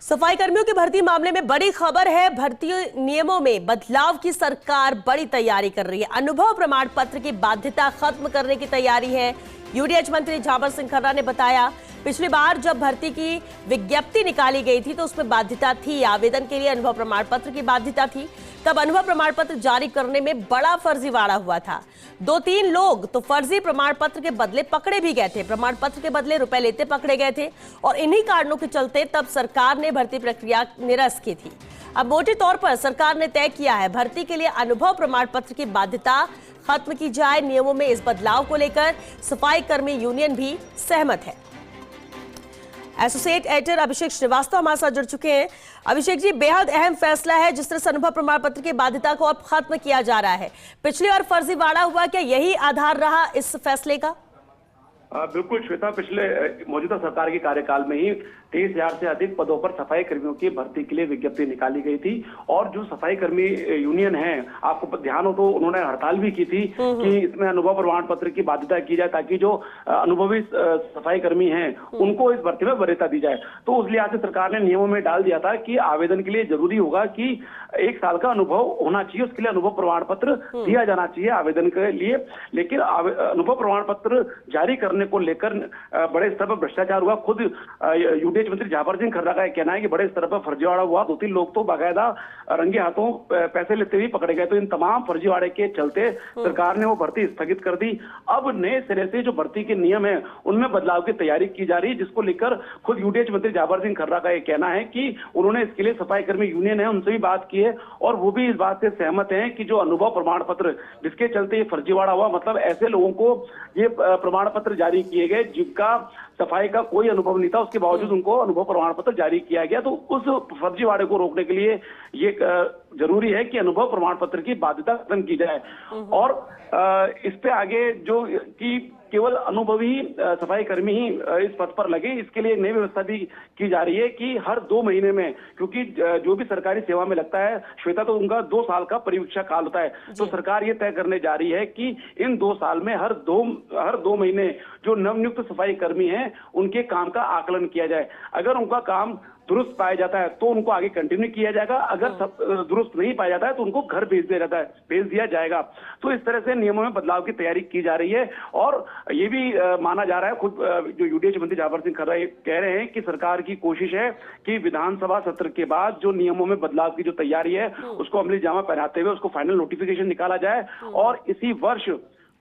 सफाई कर्मियों की भर्ती मामले में बड़ी खबर है। भर्ती नियमों में बदलाव की सरकार बड़ी तैयारी कर रही है। अनुभव प्रमाण पत्र की बाध्यता खत्म करने की तैयारी है। यूडीएच मंत्री झावर सिंह खर्रा ने बताया, पिछली बार जब भर्ती की विज्ञप्ति निकाली गई थी तो उसमें बाध्यता थी, आवेदन के लिए अनुभव प्रमाण पत्र की बाध्यता थी। तब अनुभव प्रमाण पत्र जारी करने में बड़ा फर्जीवाड़ा हुआ था। 2-3 लोग तो फर्जी प्रमाण पत्र के बदले पकड़े भी गए थे, प्रमाण पत्र के बदले रुपए लेते पकड़े गए थे और इन्हीं कारणों के चलते तब सरकार ने भर्ती प्रक्रिया निरस्त की थी। अब मोटे तौर पर सरकार ने तय किया है, भर्ती के लिए अनुभव प्रमाण पत्र की बाध्यता खत्म की जाए। नियमों में इस बदलाव को लेकर सफाई कर्मी यूनियन भी सहमत है। एसोसिएट एडिटर अभिषेक श्रीवास्तव हमारे साथ जुड़ चुके हैं। अभिषेक जी, बेहद अहम फैसला है जिस तरह से अनुभव प्रमाण पत्र की बाध्यता को अब खत्म किया जा रहा है। पिछली बार फर्जीवाड़ा हुआ, क्या यही आधार रहा इस फैसले का? बिल्कुल श्वेता, पिछले मौजूदा सरकार के कार्यकाल में ही 23,000 से अधिक पदों पर सफाई कर्मियों की भर्ती के लिए विज्ञप्ति निकाली गई थी और जो सफाई कर्मी यूनियन है, आपको ध्यान हो तो उन्होंने हड़ताल भी की थी कि इसमें अनुभव प्रमाण पत्र की बाध्यता की जाए ताकि जो अनुभवी सफाई कर्मी हैं उनको इस भर्ती में वरीयता दी जाए। तो उस लिहाज से सरकार ने नियमों में डाल दिया था कि आवेदन के लिए जरूरी होगा कि 1 साल का अनुभव होना चाहिए, उसके लिए अनुभव प्रमाण पत्र दिया जाना चाहिए आवेदन के लिए। लेकिन अनुभव प्रमाण पत्र जारी करने को लेकर बड़े स्तर पर भ्रष्टाचार हुआ। खुद यूडीएच मंत्री झावर सिंह खर्रा का कहना है कि बड़े स्तर पर फर्जीवाड़ा हुआ। 2-3 लोग तो बाकायदा रंगे हाथों पैसे लेते हुए पकड़े गए। तो इन तमाम फर्जीवाड़े के चलते सरकार ने वो भर्ती स्थगित कर दी। अब नए सिरे से जो भर्ती के नियम है उनमें बदलाव की तैयारी की जा रही है, जिसको लेकर खुद यूडीएच मंत्री झावर सिंह खर्रा का कहना है कि उन्होंने इसके लिए सफाई कर्मी यूनियन है उनसे भी बात की है और वो भी इस बात से सहमत है कि जो अनुभव प्रमाण पत्र जिसके चलते ये फर्जीवाड़ा हुआ, मतलब ऐसे लोगों को ये प्रमाण पत्र जारी किए गए जिनका सफाई का कोई अनुभव नहीं था, उसके बावजूद उनको अनुभव प्रमाण पत्र जारी किया गया। तो उस फर्जीवाड़े को रोकने के लिए ये जरूरी है कि अनुभव प्रमाण पत्र की बाध्यता खत्म की जाए और इस पे आगे जो कि केवल अनुभवी सफाई कर्मी ही इस पद पर लगे, इसके लिए नई व्यवस्था भी की जा रही है कि हर 2 महीने में, क्योंकि जो भी सरकारी सेवा में लगता है श्वेता, तो उनका 2 साल का परीक्षा काल होता है। तो सरकार ये तय करने जा रही है कि इन 2 साल में हर दो महीने जो नवनियुक्त सफाई कर्मी हैं उनके काम का आकलन किया जाए। अगर उनका काम दुरुस्त पाया जाता है तो उनको आगे कंटिन्यू किया जाएगा, अगर दुरुस्त नहीं पाया जाता है तो उनको घर भेज दिया जाएगा। तो इस तरह से नियमों में बदलाव की तैयारी की जा रही है और ये भी माना जा रहा है, खुद जो यूडीएच मंत्री झावर सिंह खर्रा कह रहे हैं कि सरकार की कोशिश है कि विधानसभा सत्र के बाद जो नियमों में बदलाव की जो तैयारी है उसको अमली जामा पहनाते हुए उसको फाइनल नोटिफिकेशन निकाला जाए और इसी वर्ष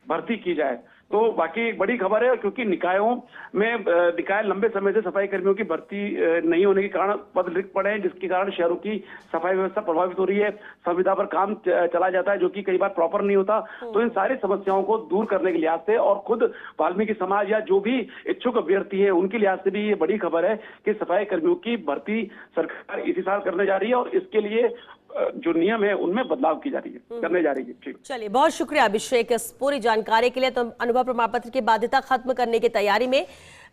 भर्ती की जाए। तो बाकी एक बड़ी खबर है, क्योंकि निकाय लंबे समय से सफाई कर्मियों की भर्ती नहीं होने के कारण पद रिक्त पड़े हैं, जिसके कारण शहरों की सफाई व्यवस्था प्रभावित हो रही है। संविदा पर काम चला जाता है जो कि कई बार प्रॉपर नहीं होता। तो इन सारी समस्याओं को दूर करने के लिहाज से और खुद वाल्मीकि समाज या जो भी इच्छुक अभ्यर्थी है उनके लिहाज से भी ये बड़ी खबर है कि सफाई कर्मियों की भर्ती सरकार इसी साल करने जा रही है और इसके लिए जो नियम है उनमें बदलाव की जा रही है, करने जा रही है। ठीक, चलिए, बहुत शुक्रिया अभिषेक इस पूरी जानकारी के लिए। तो अनुभव प्रमाण पत्र की बाध्यता खत्म करने की तैयारी में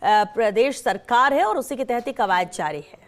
प्रदेश सरकार है और उसी के तहत ही कवायद जारी है।